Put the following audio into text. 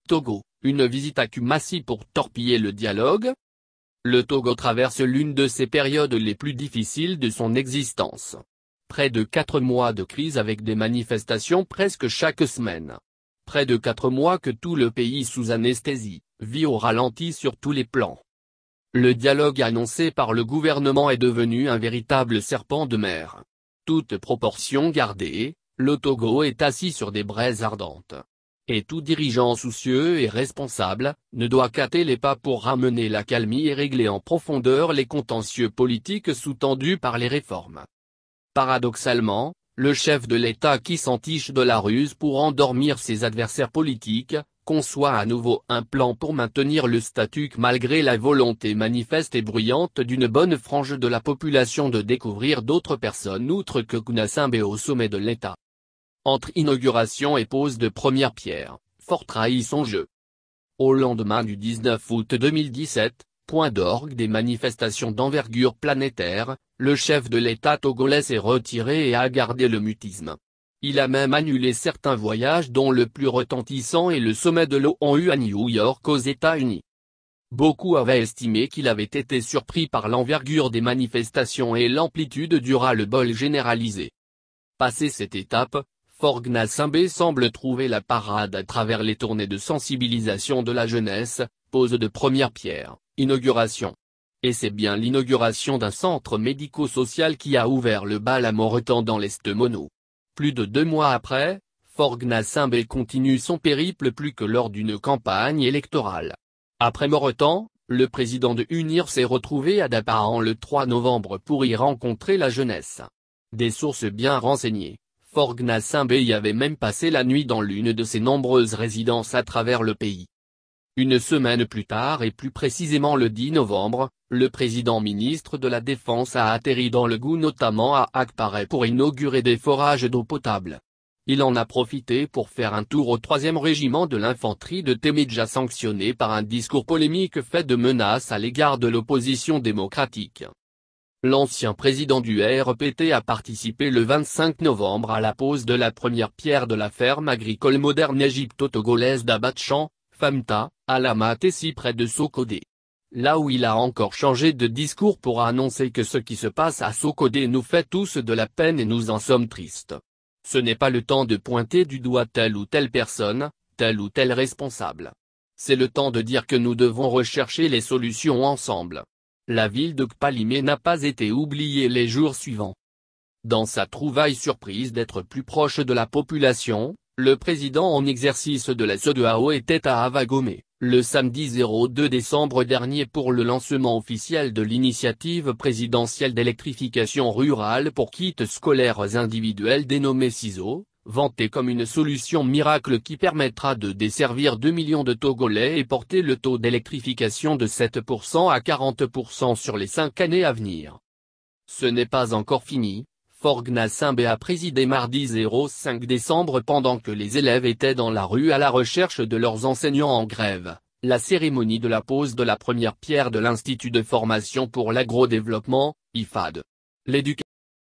Togo, une visite à Kumasi pour torpiller le dialogue? Le Togo traverse l'une de ses périodes les plus difficiles de son existence. Près de 4 mois de crise avec des manifestations presque chaque semaine. Près de 4 mois que tout le pays sous anesthésie, vit au ralenti sur tous les plans. Le dialogue annoncé par le gouvernement est devenu un véritable serpent de mer. Toute proportion gardée, le Togo est assis sur des braises ardentes. Et tout dirigeant soucieux et responsable, ne doit qu'hâter les pas pour ramener la calmie et régler en profondeur les contentieux politiques sous-tendus par les réformes. Paradoxalement, le chef de l'État qui s'entiche de la ruse pour endormir ses adversaires politiques, conçoit à nouveau un plan pour maintenir le statut quo malgré la volonté manifeste et bruyante d'une bonne frange de la population de découvrir d'autres personnes outre que Gnassingbé au sommet de l'État. Entre inauguration et pose de première pierre, Faure trahit son jeu. Au lendemain du 19 août 2017, point d'orgue des manifestations d'envergure planétaire, le chef de l'État togolais s'est retiré et a gardé le mutisme. Il a même annulé certains voyages dont le plus retentissant est le sommet de l'ONU à New York aux États-Unis. Beaucoup avaient estimé qu'il avait été surpris par l'envergure des manifestations et l'amplitude du ras-le-bol généralisé. Passé cette étape, Faure Gnassingbé semble trouver la parade à travers les tournées de sensibilisation de la jeunesse, pose de première pierre, inauguration. Et c'est bien l'inauguration d'un centre médico-social qui a ouvert le bal à Moreton dans l'Est mono. Plus de 2 mois après, Faure Gnassingbé continue son périple plus que lors d'une campagne électorale. Après Moreton, le président de UNIR s'est retrouvé à Daparan le 3 novembre pour y rencontrer la jeunesse. Des sources bien renseignées, Faure Gnassingbé y avait même passé la nuit dans l'une de ses nombreuses résidences à travers le pays. Une semaine plus tard et plus précisément le 10 novembre, le président ministre de la Défense a atterri dans le Gou notamment à Akpare pour inaugurer des forages d'eau potable. Il en a profité pour faire un tour au 3e régiment de l'infanterie de Temidja sanctionné par un discours polémique fait de menaces à l'égard de l'opposition démocratique. L'ancien président du RPT a participé le 25 novembre à la pose de la première pierre de la ferme agricole moderne égypto-togolaise d'Abatchan, Famta, à Lamatessi près de Sokodé. Là où il a encore changé de discours pour annoncer que ce qui se passe à Sokodé nous fait tous de la peine et nous en sommes tristes. Ce n'est pas le temps de pointer du doigt telle ou telle personne, tel ou tel responsable. C'est le temps de dire que nous devons rechercher les solutions ensemble. La ville de Kpalimé n'a pas été oubliée les jours suivants. Dans sa trouvaille surprise d'être plus proche de la population, le président en exercice de la CEDEAO était à Avagomé, le samedi 02 décembre dernier pour le lancement officiel de l'initiative présidentielle d'électrification rurale pour kits scolaires individuels dénommé CISO, vantée comme une solution miracle qui permettra de desservir 2 millions de Togolais et porter le taux d'électrification de 7% à 40% sur les 5 années à venir. Ce n'est pas encore fini. Faure Gnassingbé a présidé mardi 05 décembre pendant que les élèves étaient dans la rue à la recherche de leurs enseignants en grève, la cérémonie de la pose de la première pierre de l'Institut de formation pour l'agrodéveloppement, IFAD. L'éducation